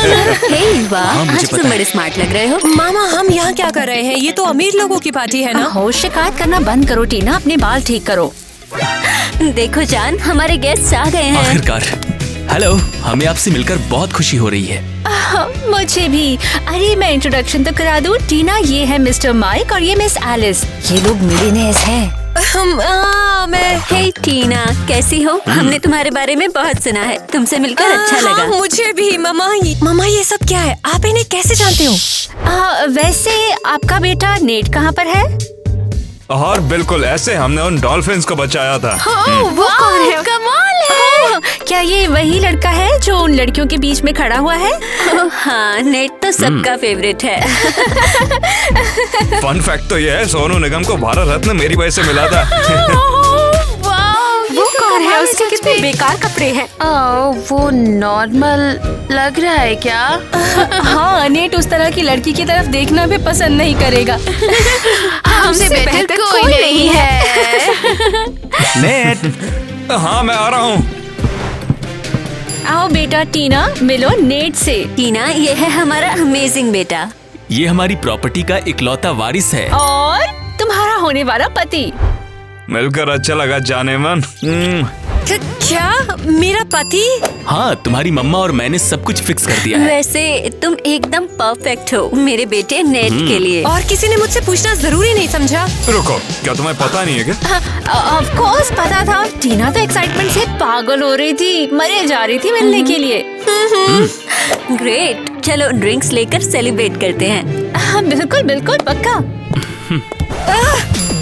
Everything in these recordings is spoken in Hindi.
हे वाह, हाँ, मुझे आज पता तुम है। बड़े स्मार्ट लग रहे हो। मामा हम यहाँ क्या कर रहे हैं? ये तो अमीर लोगों की पार्टी है ना। हो शिकायत करना बंद करो टीना, अपने बाल ठीक करो। देखो जान, हमारे गेस्ट आ गए हैं। आखिरकार। हेलो, हमें आपसे मिलकर बहुत खुशी हो रही है। मुझे भी। अरे मैं इंट्रोडक्शन तो करा दूं। टीना, ये है मिस्टर माइक और ये मिस एलिस। ये लोग मिलियनेयर्स हैं। मैं हे टीना, कैसी हो? हमने तुम्हारे बारे में बहुत सुना है। तुमसे मिलकर अच्छा लगा। हाँ, मुझे भी। मामा ये सब क्या है? आप इन्हें कैसे जानते हो? वैसे आपका बेटा नेट कहाँ पर है? और बिल्कुल ऐसे हमने उन डॉल्फिन्स को बचाया था। वो कौन है? कमाल है। क्या ये वही लड़का है जो उन लड़कियों के बीच में खड़ा हुआ है? हाँ, नेट तो सबका फेवरेट है। फन फैक्ट तो ये है, सोनू निगम को भारत रत्न मेरी वजह से मिला था। वो कौन है? उसके कितने बेकार कपड़े हैं। वो नॉर्मल लग रहा है क्या? हाँ, नेट उस तरह की लड़की की तरफ देखना भी पसंद नहीं करेगा। हमसे बेहतर कोई नहीं है। नेट। हाँ, मैं आ रहा हूँ। आओ बेटा टीना, मिलो नेट से। टीना, ये है हमारा अमेजिंग बेटा। ये हमारी प्रॉपर्टी का इकलौता वारिस है। और तुम्हारा होने वाला पति। मिलकर अच्छा लगा जाने मन। क्या? मेरा पति? हाँ, तुम्हारी मम्मा और मैंने सब कुछ फिक्स कर दिया है। वैसे तुम एकदम परफेक्ट हो मेरे बेटे नेट के लिए। और किसी ने मुझसे पूछना जरूरी नहीं समझा? रुको, क्या तुम्हें पता नहीं है क्या? ऑफ कोर्स पता था। टीना तो एक्साइटमेंट से पागल हो रही थी, मरे जा रही थी मिलने के लिए। ग्रेट, चलो ड्रिंक्स लेकर सेलिब्रेट करते हैं। हाँ, बिल्कुल बिल्कुल पक्का।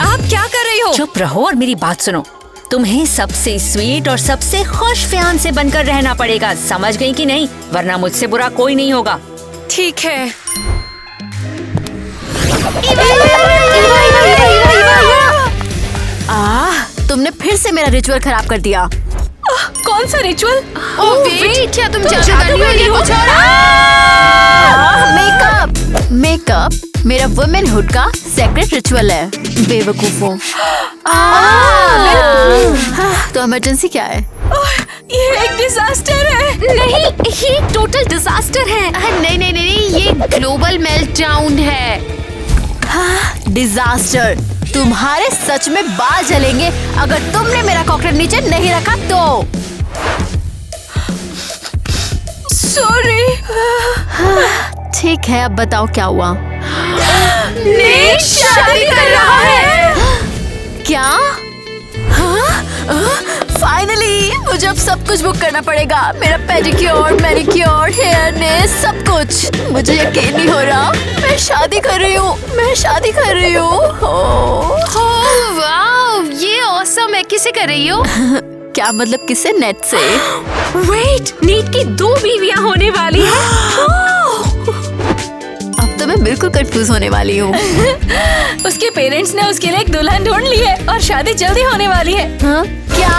आप क्या कर रही हो? चुप रहो और मेरी बात सुनो। तुम्हें सबसे स्वीट और सबसे खुश फियांसे बनकर रहना पड़ेगा, समझ गई कि नहीं? वरना मुझसे बुरा कोई नहीं होगा। ठीक है। तुमने फिर से मेरा रिचुअल खराब कर दिया। कौन सा रिचुअल? वेट, क्या तुम जादूगरनी हो? कुछ और? मेकअप मेरा वुमेनहुड का सेक्रेट रिचुअल है, बेवकूफों। तो इमरजेंसी क्या है? ये एक डिजास्टर है। नहीं, ये टोटल डिजास्टर है। नहीं, ये ग्लोबल मेल्टडाउन है। डिजास्टर। तुम्हारे सच में बाल जलेंगे अगर तुमने मेरा कॉकटेल नीचे नहीं रखा तो। सॉरी। ठीक है, अब बताओ क्या हुआ? नेट शादी कर रहा है। क्या? फाइनली मुझे अब सब कुछ बुक करना पड़ेगा। मेरा पेडिक्योर, मैनिक्योर, हेयर नेल, सब कुछ। मुझे यकीन नहीं हो रहा, मैं शादी कर रही हूँ। वाह, ये ऑसम है। किसे कर रही हो? क्या मतलब किससे? नेट से। वेट, नेट की 2 बीवियां होने वाली हैं। अब तो मैं बिल्कुल कंफ्यूज होने वाली हूँ। उसके पेरेंट्स ने उसके लिए एक दुल्हन ढूंढ ली है और शादी जल्दी होने वाली है। हाँ? क्या?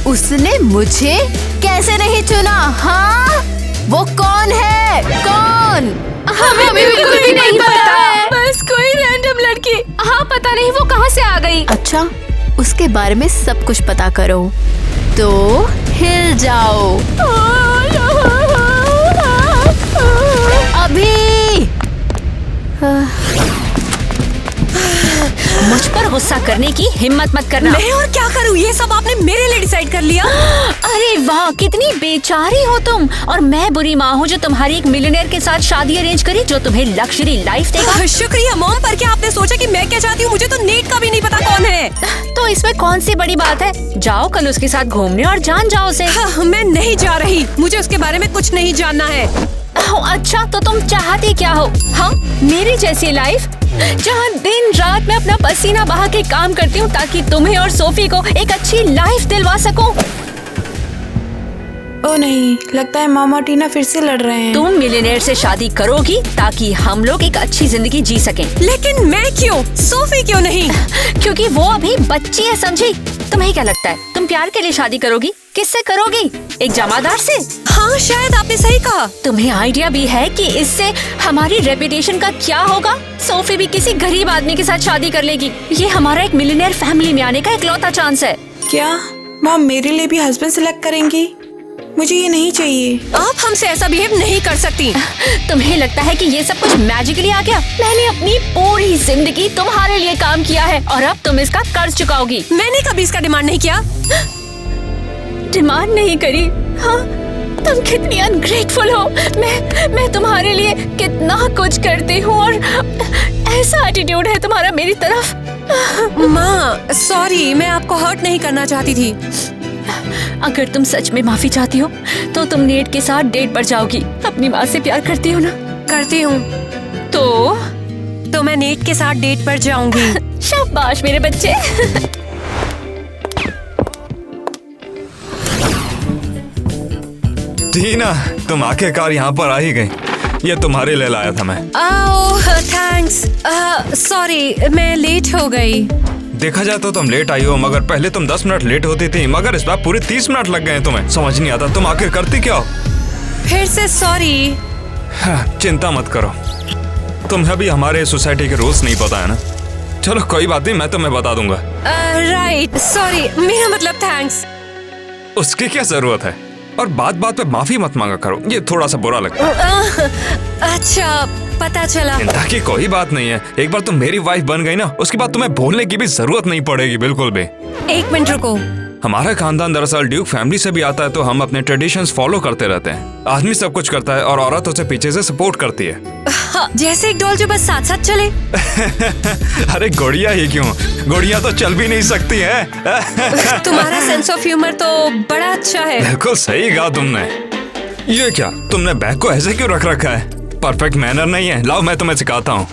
उसने मुझे कैसे नहीं चुना? हाँ? वो कौन है? कौन? हमें बिल्कुल भी नहीं पता। बस कोई रैंडम लड़की। हाँ, पता नहीं वो कहाँ से आ गई। अच्छा, उसके बारे में सब कुछ पता करो तो हिल जाओ अभी। मुझ पर गुस्सा करने की हिम्मत मत करना। मैं और क्या करूँ? ये सब आपने मेरे लिए डिसाइड कर लिया। अरे वाह, कितनी बेचारी हो तुम। और मैं बुरी माँ हूँ जो तुम्हारी एक मिलियनेयर के साथ शादी अरेंज करी जो तुम्हें लग्जरी लाइफ देगा। शुक्रिया मॉम, पर क्या आपने सोचा कि मैं क्या चाहती हूँ? मुझे तो नेट का भी नहीं पता कौन है। तो इसमें कौन सी बड़ी बात है? जाओ कल उसके साथ घूमने और जान जाओ उसे। हाँ, मैं नहीं जा रही। मुझे उसके बारे में कुछ नहीं जानना है। अच्छा, तो तुम चाहती क्या हो? हाँ, मेरी जैसी लाइफ जहाँ दिन रात मैं अपना पसीना बहा के काम करती हूँ ताकि तुम्हें और सोफी को एक अच्छी लाइफ दिलवा सकूं। ओ नहीं, लगता है मामा टीना फिर से लड़ रहे हैं। तुम मिलियनेयर से शादी करोगी ताकि हम लोग एक अच्छी जिंदगी जी सकें। लेकिन मैं क्यों? सोफी क्यों नहीं? क्योंकि वो अभी बच्ची है, समझी? तुम्हें क्या लगता है तुम प्यार के लिए शादी करोगी? किससे करोगी? एक जमादार से? हाँ, शायद आपने सही कहा। तुम्हें आइडिया भी है कि इससे हमारी रेपुटेशन का क्या होगा? सोफी भी किसी गरीब आदमी के साथ शादी कर लेगी। ये हमारा एक मिलियनेयर फैमिली में आने का इकलौता चांस है। क्या माँ मेरे लिए भी हस्बैंड सिलेक्ट करेंगी? मुझे ये नहीं चाहिए। आप हमसे ऐसा बिहेव नहीं कर सकती। तुम्हें लगता है कि ये सब कुछ मैजिकली आ गया? मैंने अपनी पूरी जिंदगी तुम्हारे लिए काम किया है और अब तुम इसका कर्ज चुकाओगी। मैंने कभी इसका डिमांड नहीं किया। डिमांड नहीं करी? हाँ, तुम कितनी अनग्रेटफुल हो। मैं तुम्हारे लिए कितना कुछ करती हूँ और ऐसा एटीट्यूड है तुम्हारा मेरी तरफ। माँ सॉरी, मैं आपको हर्ट नहीं करना चाहती थी। अगर तुम सच में माफी चाहती हो तो तुम नेट के साथ डेट पर जाओगी। अपनी माँ से प्यार करती हो ना? करती हूँ। तो मैं नेट के साथ डेट पर जाऊंगी। शाबाश मेरे बच्चे। टीना, तुम आखिरकार यहाँ पर आ ही गई। ये तुम्हारे लिए लाया था मैं। ओह थैंक्स। सॉरी मैं लेट हो गई। देखा जाए तो तुम लेट आई हो, मगर पहले तुम 10 मिनट लेट होती थी, मगर इस बार पूरे 30 मिनट लग गए तुम्हें। समझ नहीं आता तुम आखिर करती क्या हो? फिर से सॉरी। चिंता मत करो, तुम्हें भी हमारे सोसाइटी के रूल्स नहीं पता है ना। चलो कोई बात नहीं, मैं तुम्हें बता दूंगा। राइट, सॉरी, मेरा मतलब थैंक्स। उसकी क्या जरूरत है? और बात बात पे माफी मत मांगा करो, ये थोड़ा सा बुरा लगता है। अच्छा पता चला। चिंता की कोई बात नहीं है। एक बार तुम मेरी वाइफ बन गई ना, उसके बाद तुम्हें बोलने की भी जरूरत नहीं पड़ेगी, बिल्कुल भी। एक मिनट रुको। हमारा खानदान दरअसल ड्यूक फैमिली से भी आता है, तो हम अपने ट्रेडिशंस फॉलो करते रहते हैं। आदमी सब कुछ करता है और औरत उसे पीछे से सपोर्ट करती है। हाँ, जैसे एक डॉल जो बस साथ साथ चले। अरे गुड़िया ही क्यों, गुड़िया तो चल भी नहीं सकती है। तुम्हारा सेंस ऑफ ह्यूमर तो बड़ा अच्छा है। बिल्कुल सही कहा तुमने। ये क्या, तुमने बैग को ऐसे क्यों रख रखा है? परफेक्ट मैनर नहीं है। लाओ मैं तुम्हें सिखाता हूँ।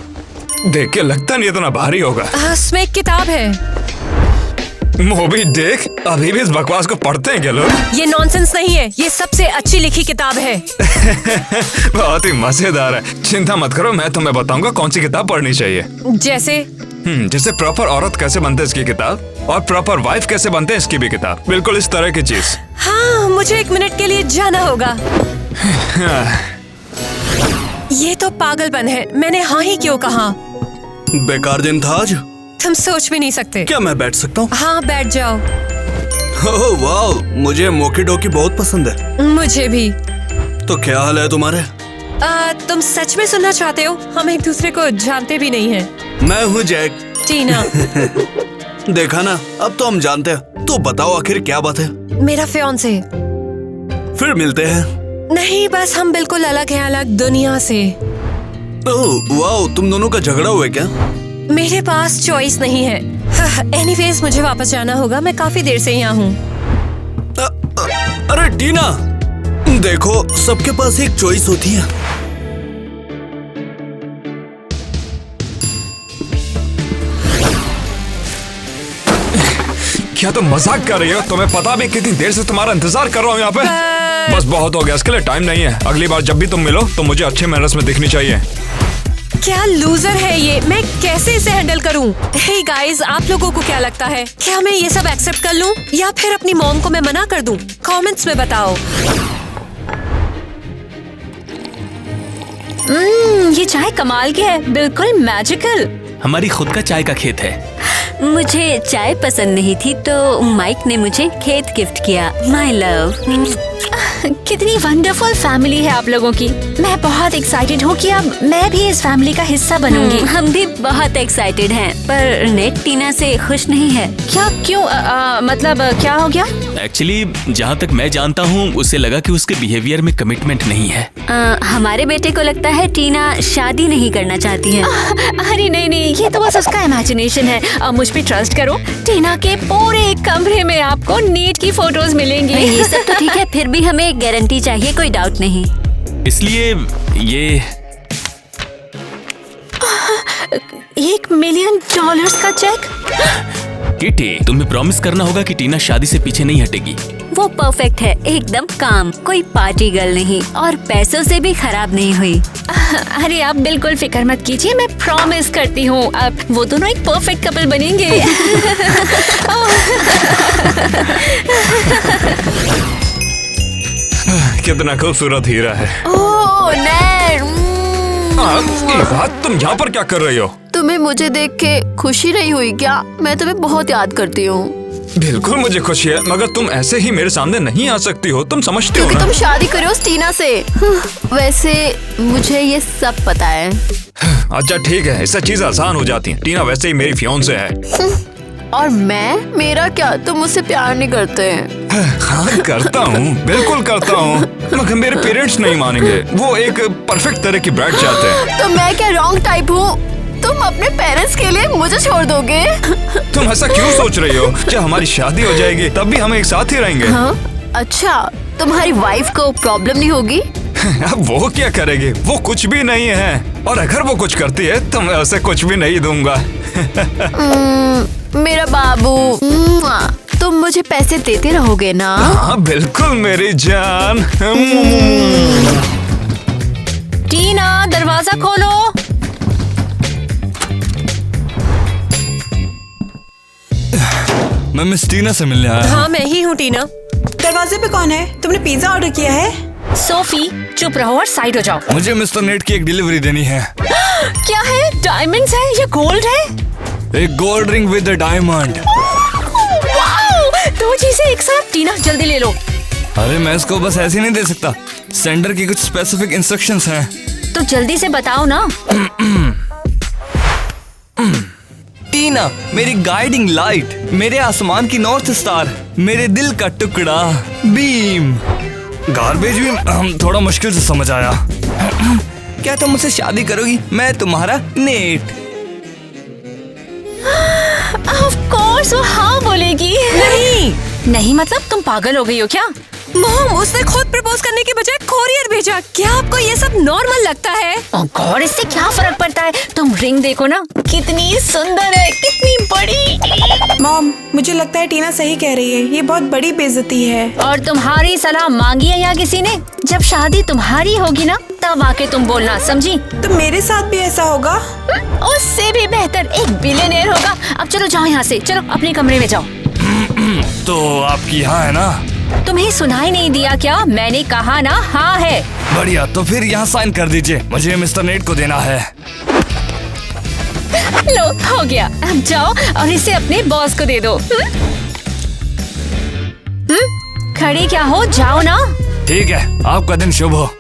देख के लगता नहीं इतना भारी होगा। इसमें एक किताब है। मोबी देख, अभी भी इस बकवास को पढ़ते हैं क्या लोग? ये नॉनसेंस नहीं है, ये सबसे अच्छी लिखी किताब है। बहुत ही मजेदार है। चिंता मत करो, मैं तुम्हें बताऊंगा कौन सी किताब पढ़नी चाहिए। जैसे प्रॉपर औरत कैसे बनते हैं इसकी किताब, और प्रॉपर वाइफ कैसे बनते हैं इसकी भी किताब। बिल्कुल इस तरह की चीज। हाँ, मुझे 1 मिनट के लिए जाना होगा। ये तो पागलपन है। मैंने हाँ ही क्यों कहा? बेकार दिन था आज। तुम सोच भी नहीं सकते। क्या मैं बैठ सकता हूँ? हाँ बैठ जाओ। ओह वाह, मुझे मोकी डोकी बहुत पसंद है। मुझे भी। तो क्या हाल है तुम्हारे? तुम सच में सुनना चाहते हो? हम एक दूसरे को जानते भी नहीं हैं। मैं हूँ जैक। टीना। देखा ना, अब तो हम जानते हैं। तो बताओ आखिर क्या बात है? मेरा फियांसे। फिर मिलते हैं। नहीं, बस हम बिल्कुल अलग हैं, अलग दुनिया से। ओह वाह, तुम दोनों का झगड़ा हुआ क्या? मेरे पास चॉइस नहीं है। एनीवेज मुझे वापस जाना होगा, मैं काफी देर से यहाँ हूँ। अरे टीना, देखो सबके पास एक चॉइस होती है। क्या तुम मजाक कर रही हो? तुम्हें पता भी कितनी देर से तुम्हारा इंतजार कर रहा हूँ यहाँ पे। बस बहुत हो गया, इसके लिए टाइम नहीं है। अगली बार जब भी तुम मिलो तो मुझे अच्छे मैनर्स में दिखनी चाहिए। क्या लूजर है ये, मैं कैसे इसे हैंडल करूं? हे गाइस, आप लोगों को क्या लगता है? क्या मैं ये सब एक्सेप्ट कर लूं या फिर अपनी मॉम को मैं मना कर दूं? कमेंट्स में बताओ। ये चाय कमाल की है, बिल्कुल मैजिकल। हमारी खुद का चाय का खेत है। मुझे चाय पसंद नहीं थी तो माइक ने मुझे खेत गिफ्ट किया। My love. कितनी वंडरफुल फैमिली है आप लोगों की। मैं बहुत एक्साइटेड हूँ कि अब मैं भी इस फैमिली का हिस्सा बनूंगी। हम भी बहुत एक्साइटेड हैं, पर नेट टीना से खुश नहीं है। क्या? क्यों? मतलब क्या हो गया? एक्चुअली जहाँ तक मैं जानता हूँ, उसे लगा कि उसके बिहेवियर में कमिटमेंट नहीं है। हमारे बेटे को लगता है टीना शादी नहीं करना चाहती है। अरे नहीं, ये तो बस उसका इमेजिनेशन है। मुझ पे ट्रस्ट करो, टीना के पूरे कमरे में आपको नेट की फोटोज मिलेंगी। ये सब तो ठीक है, फिर भी हमें गारंटी चाहिए, कोई डाउट नहीं। इसलिए ये $1 मिलियन का चेक। किटी, तुम्हें प्रॉमिस करना होगा कि टीना शादी से पीछे नहीं हटेगी। वो परफेक्ट है, एकदम काम, कोई पार्टी गर्ल नहीं और पैसों से भी खराब नहीं हुई। अरे आप बिल्कुल फिक्र मत कीजिए, मैं प्रॉमिस करती हूँ अब वो दोनों एक परफेक्ट कपल बनेंगे। कितना खूबसूरत हीरा है। ओह नेट, ये बात, तुम यहाँ पर क्या कर रही हो? तुम्हें मुझे देख के खुशी नहीं हुई क्या? मैं तुम्हें बहुत याद करती हूँ। बिल्कुल मुझे खुशी है, मगर तुम ऐसे ही मेरे सामने नहीं आ सकती हो, तुम समझते हो क्योंकि ना? तुम शादी करे हो टीना से। वैसे मुझे ये सब पता है। अच्छा ठीक है, इससे चीज आसान हो जाती है। टीना वैसे ही मेरी फियांसे है। और मेरा क्या, तुम मुझसे प्यार नहीं करते? हाँ करता हूँ, बिल्कुल करता हूँ, मगर मेरे पेरेंट्स नहीं मानेंगे। वो एक परफेक्ट तरह की ब्राइड चाहते हैं। तो मैं क्या रॉन्ग टाइप हूँ? तुम अपने पेरेंट्स के लिए मुझे छोड़ दोगे? तुम ऐसा क्यों सोच रही हो? क्या हमारी शादी हो जाएगी तब भी हम एक साथ ही रहेंगे? हाँ? अच्छा, तुम्हारी वाइफ को प्रॉब्लम नहीं होगी? अब वो क्या करेगी? वो कुछ भी नहीं है, और अगर वो कुछ करती है तो मैं उसे कुछ भी नहीं दूंगा। मेरा बाबू, तुम मुझे पैसे देते रहोगे ना? हाँ बिल्कुल मेरी जान। टीना, दरवाजा खोलो। मैं मिस टीना से मिलने आया हूँ। हाँ, मैं ही हूँ टीना। दरवाजे पे कौन है? तुमने पिज्जा ऑर्डर किया है? सोफी, चुप रहो और साइड हो जाओ। मुझे मिस्टर नेट की एक डिलीवरी देनी है। क्या है? डायमंड्स है या गोल्ड है? एक gold ring with diamond. Wow! दो चीजें एक साथ। टीना, जल्दी ले लो। अरे मैं इसको बस ऐसे नहीं दे सकता, सेंडर की कुछ स्पेसिफिक इंस्ट्रक्शंस हैं। तो जल्दी से बताओ ना। टीना, मेरी गाइडिंग लाइट, मेरे आसमान की नॉर्थ स्टार, मेरे दिल का टुकड़ा, बीम। गार्बेज भी थोड़ा मुश्किल से समझ आया। क्या तुम मुझसे शादी करोगी? मैं तुम्हारा नेट। ऑफ कोर्स वो हाँ बोलेगी। नहीं मतलब तुम पागल हो गई हो क्या? मॉम, उसने खुद प्रपोज करने के बजाय कोरियर भेजा। क्या आपको ये सब नॉर्मल लगता है? ओह गॉड, इससे क्या फर्क पड़ता है? तुम रिंग देखो ना, कितनी सुंदर है, कितनी बड़ी। मॉम, मुझे लगता है टीना सही कह रही है, ये बहुत बड़ी बेइज्जती है। और तुम्हारी सलाह मांगी है यहाँ किसी ने? जब शादी तुम्हारी होगी ना, तब आके तुम बोलना, समझी? तो मेरे साथ भी ऐसा होगा? उससे भी बेहतर एक बिलियनेयर होगा। अब चलो जाओ यहाँ से, चलो अपने कमरे में जाओ। तो आपकी यहाँ है ना? तुम्हें सुनाई नहीं दिया क्या? मैंने कहा ना हाँ है। बढ़िया, तो फिर यहाँ साइन कर दीजिए, मुझे मिस्टर नेट को देना है। लो, हो गया। अब जाओ और इसे अपने बॉस को दे दो। खड़े क्या हो, जाओ ना। ठीक है, आपका दिन शुभ हो।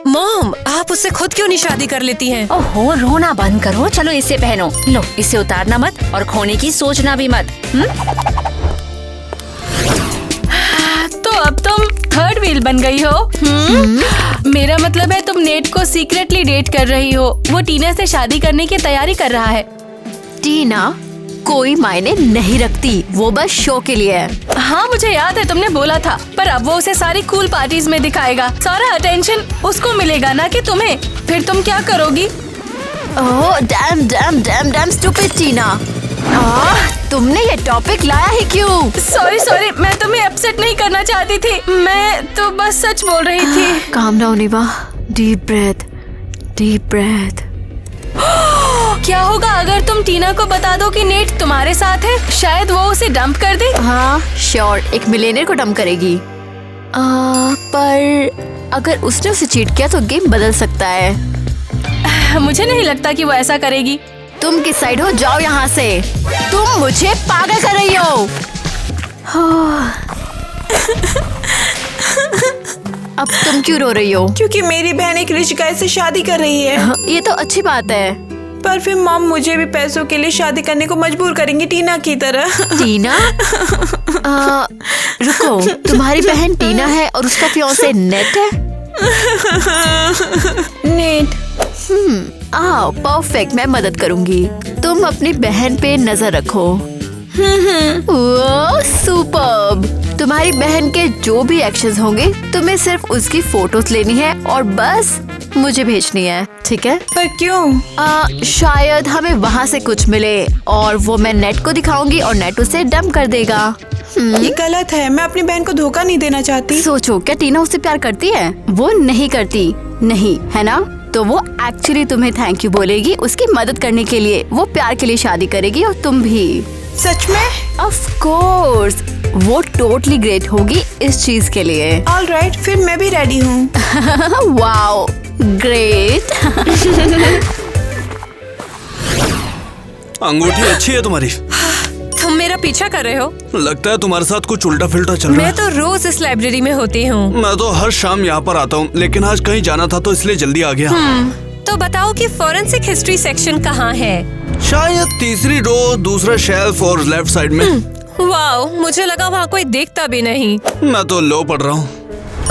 मॉम, आप उससे खुद क्यों नहीं शादी कर लेती हैं? ओहो, रोना बंद करो, चलो इसे पहनो। लो, इसे उतारना मत और खोने की सोचना भी मत। तो अब तुम थर्ड व्हील बन गई हो। मेरा मतलब है तुम नेट को सीक्रेटली डेट कर रही हो। वो टीना से शादी करने की तैयारी कर रहा है। टीना कोई मायने नहीं रखती, वो बस शो के लिए है। हाँ मुझे याद है, तुमने बोला था, पर अब वो उसे सारी कूल पार्टीज में दिखाएगा। सारा अटेंशन उसको मिलेगा ना कि तुम्हें। फिर तुम क्या करोगी? Oh damn damn damn damn stupid Tina, तुमने ये टॉपिक लाया है क्यों? सॉरी, मैं तुम्हें अपसेट नहीं करना चाहती थी। मैं तो बस सच बोल रही थी। Calm down Eva, deep breath, deep breath. क्या होगा अगर तुम टीना को बता दो कि नेट तुम्हारे साथ है? शायद वो उसे डंप कर दे। हाँ श्योर, एक मिलियनेयर को डंप करेगी। पर अगर उसने उसे चीट किया तो गेम बदल सकता है। मुझे नहीं लगता कि वो ऐसा करेगी। तुम किस साइड हो? जाओ यहाँ से। तुम मुझे पागल कर रही हो। अब तुम क्यों रो रही हो? क्योंकि मेरी बहन एक रिच गाय से शादी कर रही है। ये तो अच्छी बात है। पर फिर मॉम मुझे भी पैसों के लिए शादी करने को मजबूर करेंगी टीना की तरह। टीना? रुको, तुम्हारी बहन टीना है और उसका फियांसे नेट है? नेट। आओ परफेक्ट, मैं मदद करूंगी। तुम अपनी बहन पे नजर रखो। सुपर्ब। तुम्हारी बहन के जो भी एक्शंस होंगे तुम्हें सिर्फ उसकी फोटोज लेनी है और बस मुझे भेजनी है, ठीक है? पर क्यों? शायद हमें वहाँ से कुछ मिले और वो मैं नेट को दिखाऊंगी और नेट उसे डंप कर देगा। ये गलत है, मैं अपनी बहन को धोखा नहीं देना चाहती। सोचो, क्या टीना उससे प्यार करती है? वो नहीं करती, नहीं है ना? तो वो एक्चुअली तुम्हें थैंक यू बोलेगी उसकी मदद करने के लिए। वो प्यार के लिए शादी करेगी और तुम भी। सच में? ऑफ कोर्स, वो टोटली ग्रेट होगी इस चीज के लिए। ऑल राइट, फिर मैं भी रेडी हूँ। Wow great. अंगूठी अच्छी है तुम्हारी। तुम तुम मेरा पीछा कर रहे हो? लगता है तुम्हारे साथ कुछ उल्टा फिल्टा चल रहा मैं है। तो रोज इस लाइब्रेरी में होती हूँ। मैं तो हर शाम यहाँ पर आता हूँ, लेकिन आज कहीं जाना था तो इसलिए जल्दी आ गया। तो बताओ कि फॉरेंसिक हिस्ट्री सेक्शन कहाँ है? शायद तीसरी रो, दूसरा शेल्फ और लेफ्ट साइड में। वाओ, मुझे लगा वहाँ कोई देखता भी नहीं। मैं तो लो पढ़ रहा हूँ।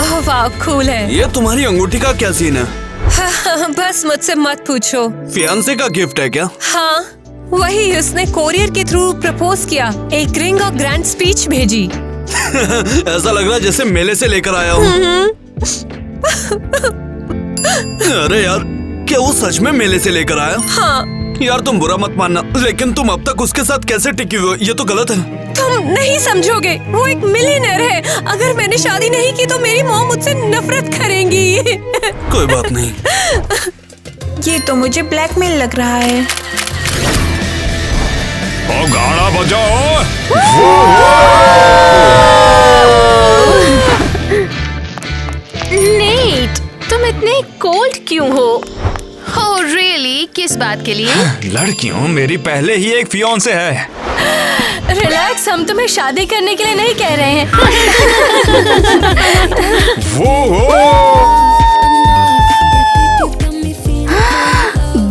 ओह वाओ, कूल है। ये तुम्हारी अंगूठी का क्या सीन है? बस मुझसे मत पूछो। फियांसे का गिफ्ट है क्या? हाँ, वही उसने कोरियर के थ्रू प्रपोज किया, एक रिंग और ग्रैंड स्पीच भेजी। ऐसा लग रहा है जैसे मेले से लेकर आया हूँ। अरे यार, क्या वो सच में मेले से लेकर आया? हाँ। यार तुम बुरा मत मानना, लेकिन तुम अब तक उसके साथ कैसे टिकी हुई हो? ये तो गलत है। तुम नहीं समझोगे, वो एक मिलियनर है। अगर मैंने शादी नहीं की तो मेरी मॉम मुझसे नफरत करेंगी। कोई बात नहीं। ये तो मुझे ब्लैकमेल लग रहा है। ओ गाना बजाओ। नेट, तुम इतने कोल्ड क्यों हो? हो रियली? किस बात के लिए? लड़कियों, मेरी पहले ही एक फियांसे है। रिलैक्स, हम तुम्हें शादी करने के लिए नहीं कह रहे हैं।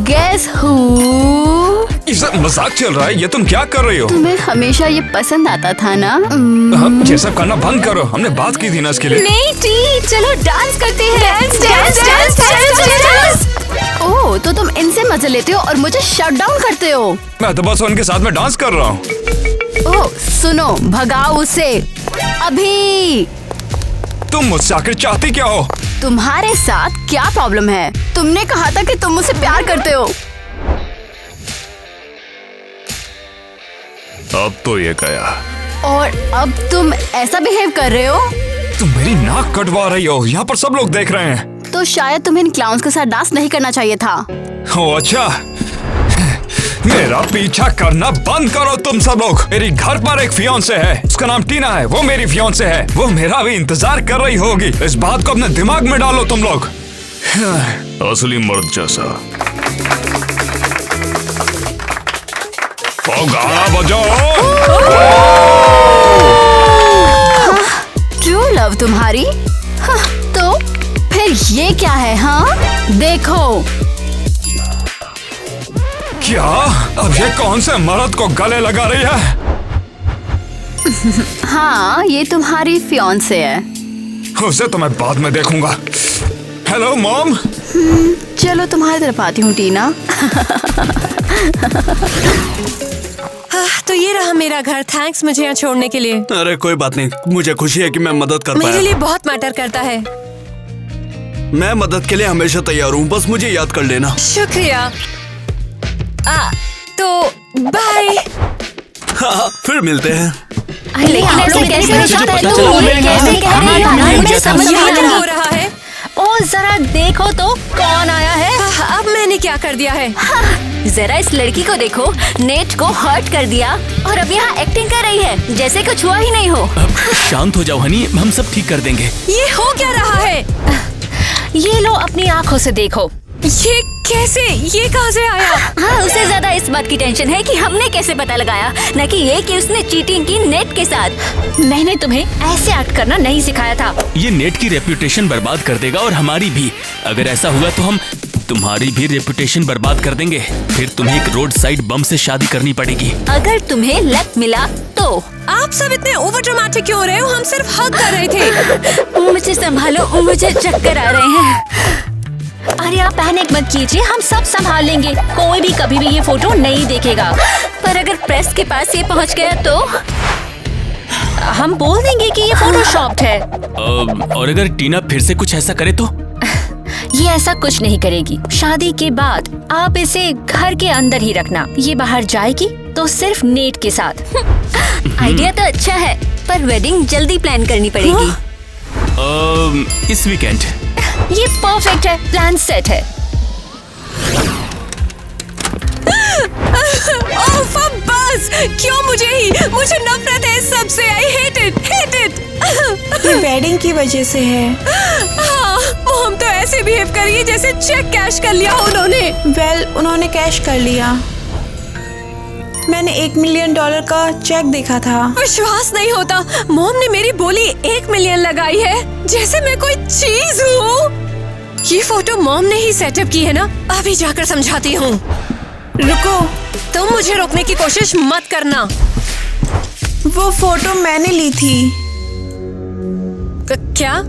गेस हू? ये सब मजाक चल रहा है, ये तुम क्या कर रही हो? तुम्हें हमेशा ये पसंद आता था ना? ये सब करना बंद करो, हमने बात की थी ना इसके लिए। नहीं टी, चलो डांस करते हैं। डांस। ओह, तो तुम इनसे मजे लेते हो और मुझे शट डाउन करते हो। मैं तो बस उनके साथ में डांस कर रहा हूँ। ओह सुनो, भगाओ उसे अभी। तुम मुझसे आखिर चाहती क्या हो? तुम्हारे साथ क्या प्रॉब्लम है? तुमने कहा था कि तुम मुझसे प्यार करते हो। अब तो ये गया। और अब तुम ऐसा बिहेव कर रहे हो? तुम मेरी नाक कटवा रही हो, यहाँ पर सब लोग देख रहे हैं। तो शायद तुम्हें इन क्लाउन्स के साथ डांस नहीं करना चाहिए था। ओ अच्छा, मेरा पीछा करना बंद करो तुम सब लोग। मेरी घर पर एक फियांसे है, उसका नाम टीना है। वो मेरी फियांसे है, वो मेरा भी इंतजार कर रही होगी। इस बात को अपने दिमाग में डालो तुम लोग। असली मर्द जैसा। ओ गाना बजाओ। ट्रू लव तुम्हारी? तो फिर ये क्या है? हाँ देखो। क्या अब ये कौन से मर्द को गले लगा रही है? हाँ, ये तुम्हारी फियांसे है। उसे तो मैं बाद में देखूंगा। Hello mom. चलो तुम्हारी तरफ आती हूँ टीना। तो ये रहा मेरा घर। थैंक्स मुझे यहाँ छोड़ने के लिए। अरे कोई बात नहीं, मुझे खुशी है कि मैं मदद कर मेरे पाया। लिए बहुत मैटर करता है। मैं मदद के लिए हमेशा तैयार हूँ, बस मुझे याद कर लेना। शुक्रिया। तो बाय। हाँ, फिर मिलते हैं। लेकिन ऐसे कैसे हो सकता है? तुम कैसे कह रही हो? मुझे समझ नहीं आ क्या रहा। हो रहा है? ओ जरा देखो तो कौन आया है। अब मैंने क्या कर दिया है? जरा इस लड़की को देखो, नेट को हर्ट कर दिया और अब यहाँ एक्टिंग कर रही है जैसे कुछ हुआ ही नहीं हो। शांत हो जाओ हनी, हम सब ठीक कर देंगे। ये हो क्या रहा है? ये लो अपनी आँखों से देखो। ये कैसे? ये कहाँ से आया? हाँ, उसे ज्यादा इस बात की टेंशन है कि हमने कैसे पता लगाया, न कि ये कि उसने चीटिंग की नेट के साथ। मैंने तुम्हें ऐसे एक्ट करना नहीं सिखाया था। ये नेट की रेपुटेशन बर्बाद कर देगा और हमारी भी। अगर ऐसा हुआ तो हम तुम्हारी भी रेपुटेशन बर्बाद कर देंगे। फिर तुम्हें एक रोड साइड बम से शादी करनी पड़ेगी। अगर तुम्हें लक मिला तो। आप सब इतने ओवर ड्रामेटिक क्यों हो रहे हो? हम सिर्फ हग कर रहे थे। मुझे संभालो, मुझे चक्कर आ रहे हैं। अरे आप पैनिक मत कीजिए, हम सब संभाल लेंगे। कोई भी कभी भी ये फोटो नहीं देखेगा। पर अगर प्रेस के पास ये पहुंच गया तो? हम बोल देंगे कि ये फोटोशॉप्ड है। और अगर टीना फिर से कुछ ऐसा करे तो? ये ऐसा कुछ नहीं करेगी। शादी के बाद आप इसे घर के अंदर ही रखना। ये बाहर जाएगी तो सिर्फ नेट के साथ। आइडिया तो अच्छा है, पर वेडिंग जल्दी प्लान करनी पड़ेगी। इस वीकेंड। ये परफेक्ट है, प्लान सेट है। बस क्यों मुझे ही? मुझे नफरत है इस सब से। I hate it, hate it। ये वेडिंग की वजह से है। हाँ, हम तो ऐसे बिहेव करिए जैसे चेक कैश कर लिया उन्होंने। वेल, उन्होंने कैश कर लिया। मैंने $1 मिलियन का चेक देखा था। विश्वास नहीं होता, मॉम ने मेरी बोली 1 मिलियन लगाई है, जैसे मैं कोई चीज हूँ। ये फोटो मॉम ने ही सेटअप की है ना? अभी जाकर समझाती हूँ। रुको, तुम मुझे रोकने की कोशिश मत करना। वो फोटो मैंने ली थी। क्या?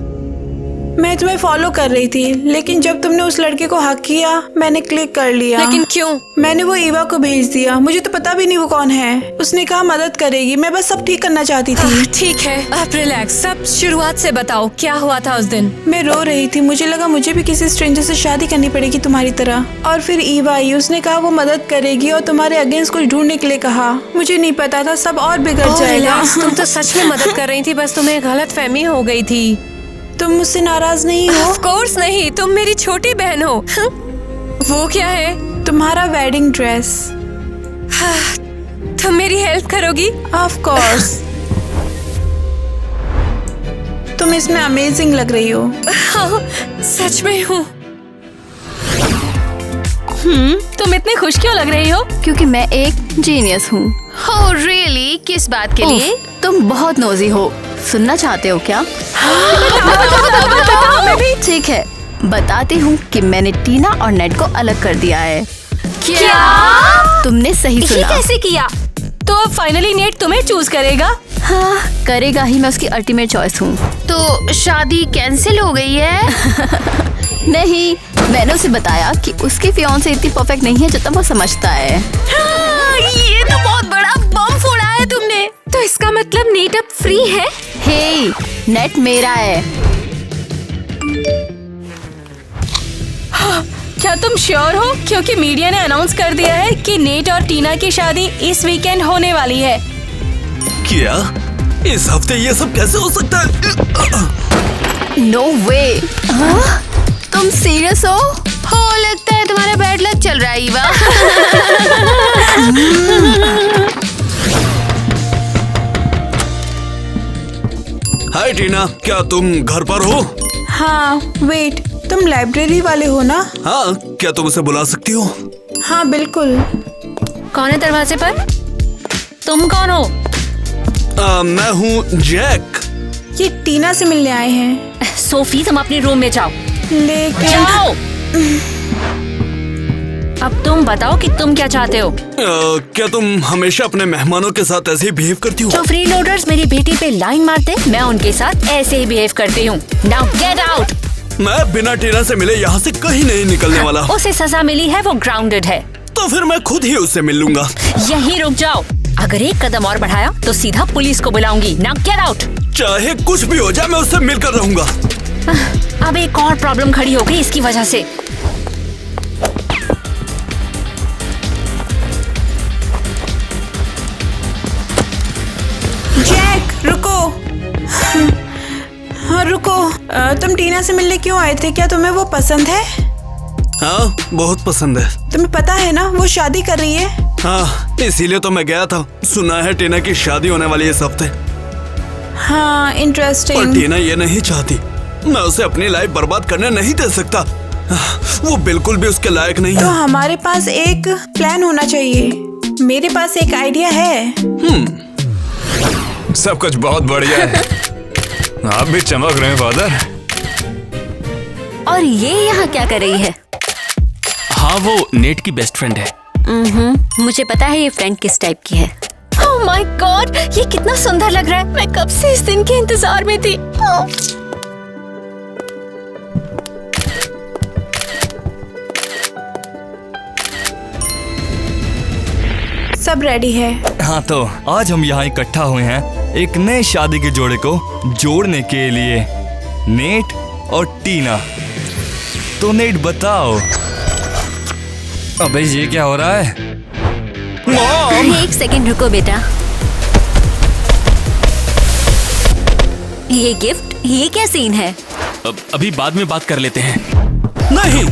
मैं तुम्हें फॉलो कर रही थी, लेकिन जब तुमने उस लड़के को हक किया मैंने क्लिक कर लिया। लेकिन क्यों? मैंने वो ईवा को भेज दिया। मुझे तो पता भी नहीं वो कौन है। उसने कहा मदद करेगी। मैं बस सब ठीक करना चाहती थी। ठीक है, आप रिलैक्स। सब शुरुआत से बताओ, क्या हुआ था उस दिन? मैं रो रही थी। मुझे लगा मुझे भी किसी स्ट्रेंजर से शादी करनी पड़ेगी तुम्हारी तरह। और फिर ईवा आई। उसने कहा वो मदद करेगी और तुम्हारे अगेंस्ट कुछ ढूंढने के लिए कहा। मुझे नहीं पता था सब और बिगड़ जाएगा। तुम तो सच में मदद कर रही थी, बस तुम्हें गलतफहमी हो गई थी। तुम मुझसे नाराज नहीं हो? ऑफ कोर्स नहीं, तुम मेरी छोटी बहन हो। वो क्या है? तुम्हारा वेडिंग ड्रेस। तुम मेरी हेल्प करोगी? Of course. तुम इसमें अमेजिंग लग रही हो। हाँ, सच में हूँ। तुम इतने खुश क्यों लग रही हो? क्योंकि मैं एक जीनियस हूँ। हो रियली? किस बात के लिए? तुम बहुत नोजी हो। सुनना चाहते हो क्या? ठीक है, बताती हूँ कि मैंने टीना और नेट को अलग कर दिया है। क्या? तुमने सही सुना। ये कैसे किया? तो अब फाइनली नेट तुम्हें चूज करेगा? हाँ, करेगा ही। मैं उसकी अल्टीमेट चॉइस हूँ। तो शादी कैंसिल हो गई है? नहीं, मैंने उसे बताया कि उसकी फियांसे इतनी परफेक्ट नहीं है जितना वो समझता है। हाँ, ये तो बहुत बड़ा बम फोड़ा है तुमने। तो इसका मतलब नेट अब फ्री है? हे, नेट मेरा है। हाँ, क्या तुम श्योर हो? क्योंकि मीडिया ने अनाउंस कर दिया है कि नेट और टीना की शादी इस वीकेंड होने वाली है। क्या? इस हफ्ते ये सब कैसे हो सकता है? नो वे। तुम सीरियस हो? लगता है तुम्हारा बैड लक चल रहा है ईवा। हाय टीना, क्या तुम घर पर हो? हाँ, वेट, तुम लाइब्रेरी वाले हो ना? हाँ, क्या तुम उसे बुला सकती हो? हाँ बिल्कुल। कौन है दरवाजे पर? तुम कौन हो? मैं हूँ जैक। ये टीना से मिलने आए हैं। सोफी, तुम अपने रूम में जाओ। लेकिन जाओ। अब तुम बताओ कि तुम क्या चाहते हो? क्या तुम हमेशा अपने मेहमानों के साथ ऐसे ही बिहेव करती हो? जो फ्रीलोडर्स मेरी बेटी पे लाइन मारते, मैं उनके साथ ऐसे ही बिहेव करती हूँ। Now get out. मैं बिना टीना से मिले यहाँ से कहीं नहीं निकलने वाला। उसे सजा मिली है, वो ग्राउंडेड है। तो फिर मैं खुद ही उससे मिल लूंगा। यहीं रुक जाओ। अगर एक कदम और बढ़ाया तो सीधा पुलिस को बुलाऊंगी। Now get out. चाहे कुछ भी हो जाए, मैं उससे मिलकर रहूंगा। अब एक और प्रॉब्लम खड़ी हो गई इसकी वजह से। जैक, रुको। हाँ रुको। तुम टीना से मिलने क्यों आए थे? क्या तुम्हें वो पसंद है? हाँ, बहुत पसंद है। तुम्हें पता है ना वो शादी कर रही है? हाँ, इसीलिए तो मैं गया था। सुना है टीना की शादी होने वाली है इस हफ्ते। हाँ, इंटरेस्टिंग। पर टीना ये नहीं चाहती। मैं उसे अपनी लाइफ बर्बाद करने नहीं दे सकता। वो बिल्कुल भी उसके लायक नहीं तो है। हमारे पास एक प्लान होना चाहिए। मेरे पास एक आइडिया है। सब कुछ बहुत बढ़िया है। आप भी चमक रहे हैं फादर। और ये यहाँ क्या कर रही है? हाँ, वो नेट की बेस्ट फ्रेंड है। मुझे पता है ये फ्रेंड किस टाइप की है। ओह माय गॉड, ये कितना सुंदर लग रहा है। मैं कब से इस दिन के इंतजार में थी। सब रेडी है। हाँ, तो आज हम यहाँ इकट्ठा हुए हैं एक नए शादी के जोड़े को जोड़ने के लिए, नेट और टीना। तो नेट बताओ, अबे ये क्या हो रहा है? एक सेकंड रुको बेटा। ये गिफ्ट, ये क्या सीन है? अभी बाद में बात कर लेते हैं। नहीं।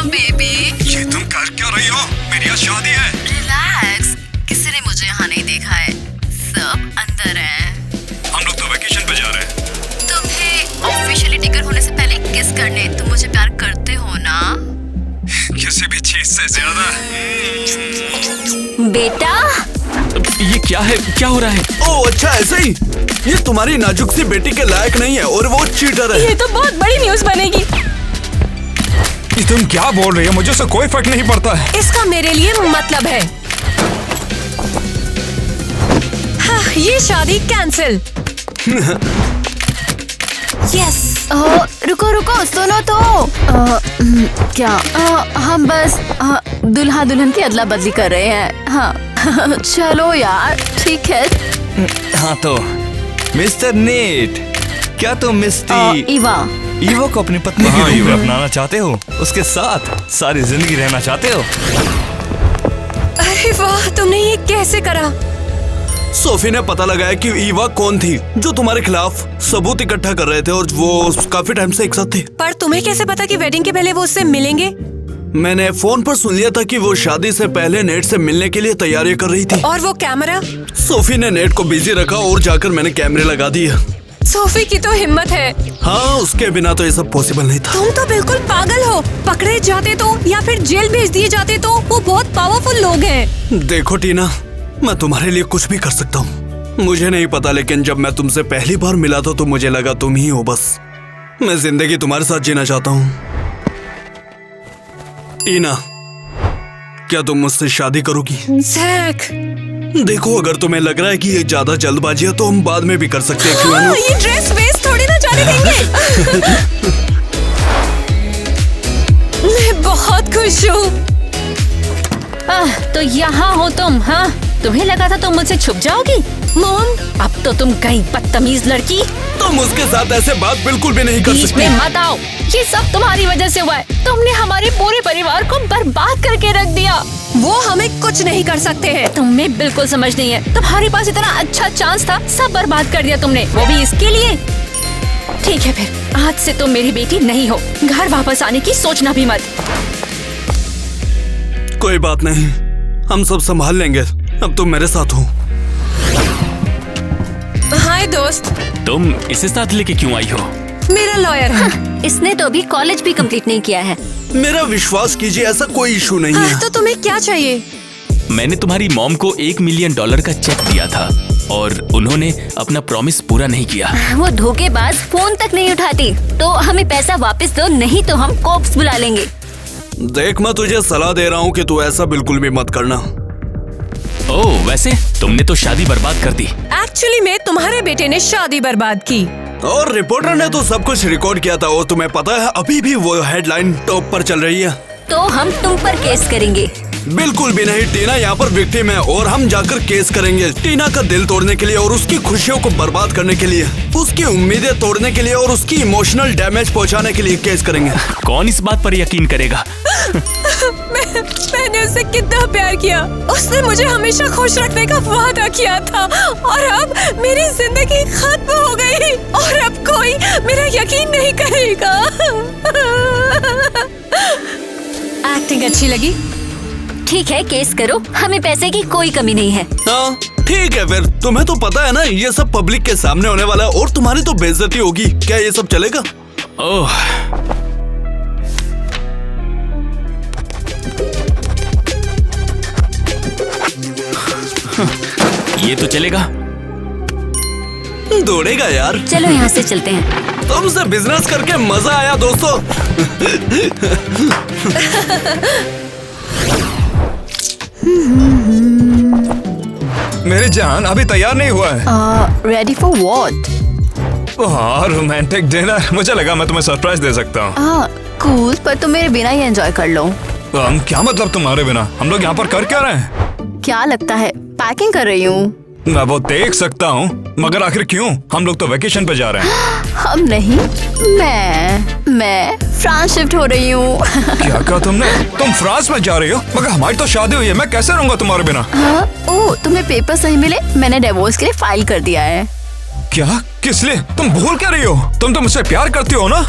बेबी, ये तुम कर क्या रही हो? मेरी आज शादी है। रिलैक्स। किसी ने मुझे यहाँ नहीं देखा है। सब अंदर हैं। हम लोग तो वेकेशन पे जा रहे हैं। तुम्हें ऑफिशियली टिकट होने से पहले किस करने? तुम मुझे प्यार करते हो ना? उससे ज्यादा। बेटा, ये क्या है? क्या हो रहा है? ओह अच्छा, ऐसे ही। ये तुम्हारी नाजुक सी बेटी के लायक नहीं है और वो चीटर है। ये तो बहुत बड़ी न्यूज बनेगी। ये तुम क्या बोल रही हो? मुझे उससे कोई फर्क नहीं पड़ता है। इसका मेरे लिए मतलब है। हाँ, ये शादी कैंसिल। यस। रुको रुको, सुनो तो। क्या हम बस दुल्हा दुल्हन की अदला बदली कर रहे हैं। हाँ चलो यार, ठीक है। हाँ तो मिस्टर नेट, क्या तुम ईवा को अपनी पत्नी के रूप में अपनाना चाहते हो? उसके साथ सारी जिंदगी रहना चाहते हो? अरे वाह, तुमने ये कैसे करा? सोफी ने पता लगाया कि ईवा कौन थी जो तुम्हारे खिलाफ सबूत इकट्ठा कर रहे थे और वो काफी टाइम से एक साथ थे। पर तुम्हें कैसे पता कि वेडिंग के पहले वो उससे मिलेंगे? मैंने फोन पर सुन लिया था कि वो शादी से पहले नेट से मिलने के लिए तैयारी कर रही थी। और वो कैमरा? सोफी ने नेट को बिजी रखा और जाकर मैंने कैमरे लगा दिए। सोफी की तो हिम्मत है। हाँ, उसके बिना तो ये सब पॉसिबल नहीं था। तुम तो बिल्कुल पागल हो। पकड़े जाते तो या फिर जेल भेज दिए जाते तो वो बहुत पावरफुल लोग हैं। देखो टीना, मैं तुम्हारे लिए कुछ भी कर सकता हूँ। मुझे नहीं पता, लेकिन जब मैं तुमसे पहली बार मिला था तो मुझे लगा तुम ही हो बस। मैं जिंदगी तुम्हारे साथ जीना चाहता हूँ। टीना, क्या तुम मुझसे शादी करोगी? जैक, देखो, अगर तुम्हें लग रहा है कि ये ज्यादा जल्दबाजी है तो हम बाद में भी कर सकते हैं। क्यों? हाँ, ये ड्रेस वेस्ट थोड़ी ना जाने देंगे। मैं बहुत खुश हूँ। तो यहाँ हो तुम। हाँ, तुम्हें लगा था तुम मुझसे छुप जाओगी? मॉम, अब तो तुम गई बदतमीज लड़की। तुम उसके साथ ऐसे बात बिल्कुल भी नहीं कर बीच सकती। में मत आओ, ये सब तुम्हारी वजह से हुआ है। तुमने हमारे पूरे परिवार को बर्बाद करके रख दिया। वो हमें कुछ नहीं कर सकते हैं। तुम्हें बिल्कुल समझ नहीं है। तुम्हारे पास इतना अच्छा चांस था, सब बर्बाद कर दिया तुमने, वो भी इसके लिए। ठीक है फिर, आज से तुम मेरी बेटी नहीं हो। घर वापस आने की सोचना भी मत। कोई बात नहीं, हम सब संभाल लेंगे। अब तुम मेरे साथ हो। हाय दोस्त। तुम इसे साथ लेके क्यों आई हो? मेरा लॉयर है। इसने तो अभी कॉलेज भी कंप्लीट नहीं किया है। मेरा विश्वास कीजिए, ऐसा कोई इशू नहीं है। तो तुम्हें क्या चाहिए? मैंने तुम्हारी मॉम को $1 मिलियन का चेक दिया था और उन्होंने अपना प्रॉमिस पूरा नहीं किया। वो धोखेबाज फोन तक नहीं उठाती। तो हमें पैसा वापस दो, नहीं तो हम कोप्स बुला लेंगे। देख, मैं तुझे सलाह दे रहा हूँ कि तू ऐसा बिल्कुल भी मत करना। ओह, वैसे तुमने तो शादी बर्बाद कर दी। एक्चुअली में तुम्हारे बेटे ने शादी बर्बाद की और रिपोर्टर ने तो सब कुछ रिकॉर्ड किया था। और तुम्हें पता है, अभी भी वो हेडलाइन टॉप पर चल रही है। तो हम तुम पर केस करेंगे। बिल्कुल भी नहीं, टीना यहाँ पर विक्टिम है और हम जाकर केस करेंगे टीना का दिल तोड़ने के लिए और उसकी खुशियों को बर्बाद करने के लिए, उसकी उम्मीदें तोड़ने के लिए और उसकी इमोशनल डैमेज पहुँचाने के लिए केस करेंगे। कौन इस बात पर यकीन करेगा? मैंने उससे कितना प्यार किया। उसने मुझे हमेशा खुश रखने का वादा किया था और अब मेरी जिंदगी खत्म हो गई और अब कोई मेरा यकीन नहीं करेगा। एक्टिंग अच्छी लगी? ठीक है, केस करो, हमें पैसे की कोई कमी नहीं है। हाँ ठीक है फिर। तुम्हें तो पता है ना, ये सब पब्लिक के सामने होने वाला है और तुम्हारी तो बेइज्जती होगी। क्या ये सब चलेगा? ओह, ये तो चलेगा। दौड़ेगा यार। चलो यहाँ से चलते हैं। तुमसे बिजनेस करके मजा आया दोस्तों। मेरी जान अभी तैयार नहीं हुआ है। Ready for what? हाँ, रोमांटिक डिनर। मुझे लगा मैं तुम्हें सरप्राइज दे सकता हूँ। कूल, पर तुम मेरे बिना ही एंजॉय कर लो। क्या मतलब तुम्हारे बिना? हम लोग यहाँ पर कर क्या रहे हैं? क्या लगता है पैकिंग कर रही हूँ? मैं वो देख सकता हूँ, मगर आखिर क्यों? हम लोग तो वेकेशन पे जा रहे हैं। हम नहीं, मैं फ्रांस शिफ्ट हो रही हूँ। क्या कहा तुमने? तुम फ्रांस में जा रही हो? मगर हमारी तो शादी हुई है, मैं कैसे रहूंगा तुम्हारे बिना? ओह, तुम्हें पेपर सही मिले? मैंने डिवोर्स के लिए फाइल कर दिया है। क्या? किस लिए? तुम भूल क्या रही हो? तुम तो मुझसे प्यार करती हो ना?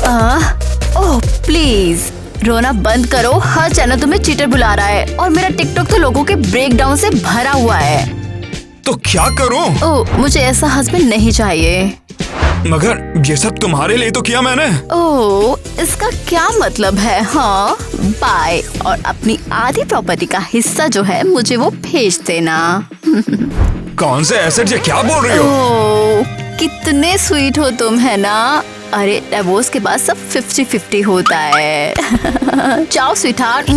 ओह प्लीज, रोना बंद करो। हर चैनल तुम्हें चीटर बुला रहा है और मेरा टिकटॉक तो लोगों के ब्रेकडाउन से भरा हुआ है। तो क्या करूं? ओह, मुझे ऐसा हस्बैंड नहीं चाहिए। मगर ये सब तुम्हारे लिए तो किया मैंने। ओह, इसका क्या मतलब है? हाँ, बाय। और अपनी आधी प्रॉपर्टी का हिस्सा जो है मुझे वो भेज देना। कौन से एसेट, ये क्या बोल रही हो? ओह, कितने स्वीट हो तुम, है ना? अरे डिवोर्स के बाद सब 50-50 होता है। जाओ स्वीटहार्ट।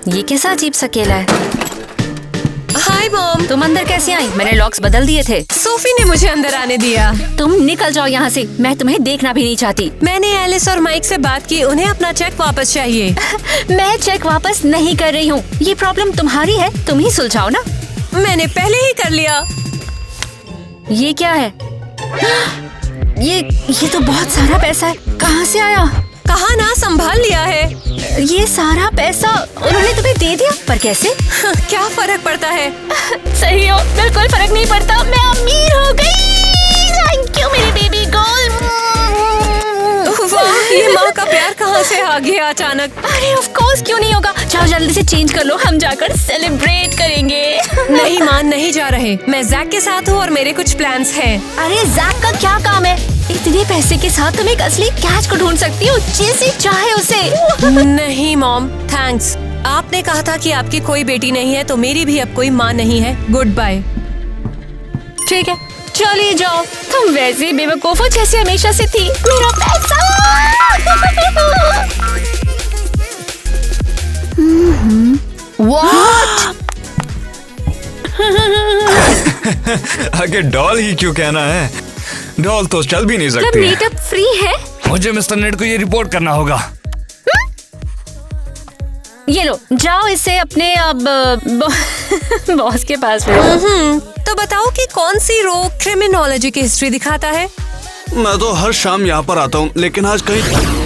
ये कैसा अजीब सा केला है? हाय मॉम, तुम अंदर कैसे आई? मैंने लॉक्स बदल दिए थे। सोफी ने मुझे अंदर आने दिया। तुम निकल जाओ यहाँ से, मैं तुम्हें देखना भी नहीं चाहती। मैंने एलिस और माइक से बात की, उन्हें अपना चेक वापस चाहिए। मैं चेक वापस नहीं कर रही हूँ। ये प्रॉब्लम तुम्हारी है, तुम ही सुलझाओ ना। मैंने पहले ही कर लिया। ये क्या है? ये तो बहुत सारा पैसा है। कहाँ से आया? कहा ना, संभाल लिया है। ये सारा पैसा उन्होंने तुम्हें दे दिया, पर कैसे? क्या फर्क पड़ता है? सही हो, बिल्कुल फर्क नहीं पड़ता। मैं अमीर हो गई। थैंक यू मेरी बेबी गर्ल। वाह, ये माँ का प्यार कहाँ से आ गया अचानक? अरे ऑफ कोर्स, क्यों नहीं होगा। जाओ जल्दी से चेंज कर लो, हम जाकर सेलिब्रेट करेंगे। नहीं माँ, नहीं जा रहे। मैं जैक के साथ हूँ और मेरे कुछ प्लान्स हैं। अरे जैक का क्या काम है? इतने पैसे के साथ तुम एक असली कैच को ढूंढ सकती हो, जिसे चाहे उसे। नहीं मॉम, थैंक्स। आपने कहा था कि आपकी कोई बेटी नहीं है, तो मेरी भी अब कोई माँ नहीं है। Goodbye. ठीक है, चलिए जाओ। तुम वैसे ही बेवकूफो जैसे हमेशा से थी। मेरा पैसा। What? आगे डॉल ही क्यों कहना है? डॉल तो चल भी नहीं सकती। मीटअप फ्री है? मुझे मिस्टर नेट को ये रिपोर्ट करना होगा। ये लो, जाओ इसे अपने अब बॉस के पास भेजो। तो बताओ कि कौन सी रो क्रिमिनोलॉजी की हिस्ट्री दिखाता है? मैं तो हर शाम यहाँ पर आता हूँ, लेकिन आज कहीं